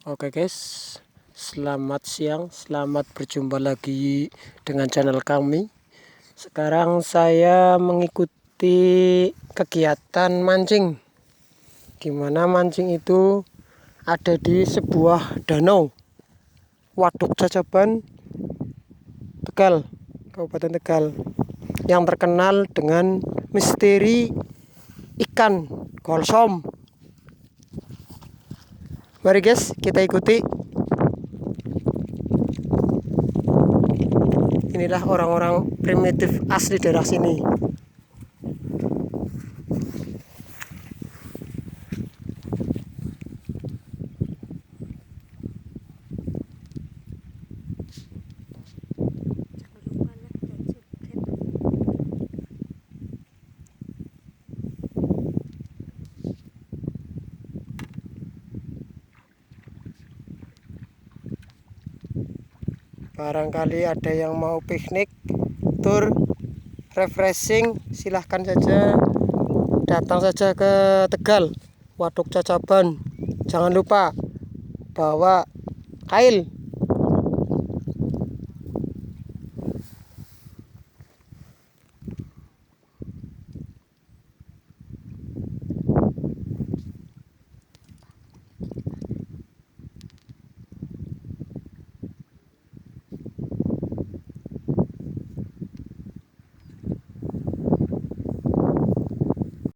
Oke guys, selamat siang, selamat berjumpa lagi dengan channel kami. Sekarang saya mengikuti kegiatan mancing, dimana mancing itu ada di sebuah danau Waduk Cacaban, Tegal, Kabupaten Tegal, yang terkenal dengan misteri ikan golsom. Mari guys, kita ikuti. Inilah orang-orang primitif asli daerah sini. Barangkali ada yang mau piknik, tur, refreshing, silahkan saja datang saja ke Tegal, Waduk Cacaban. Jangan lupa bawa kail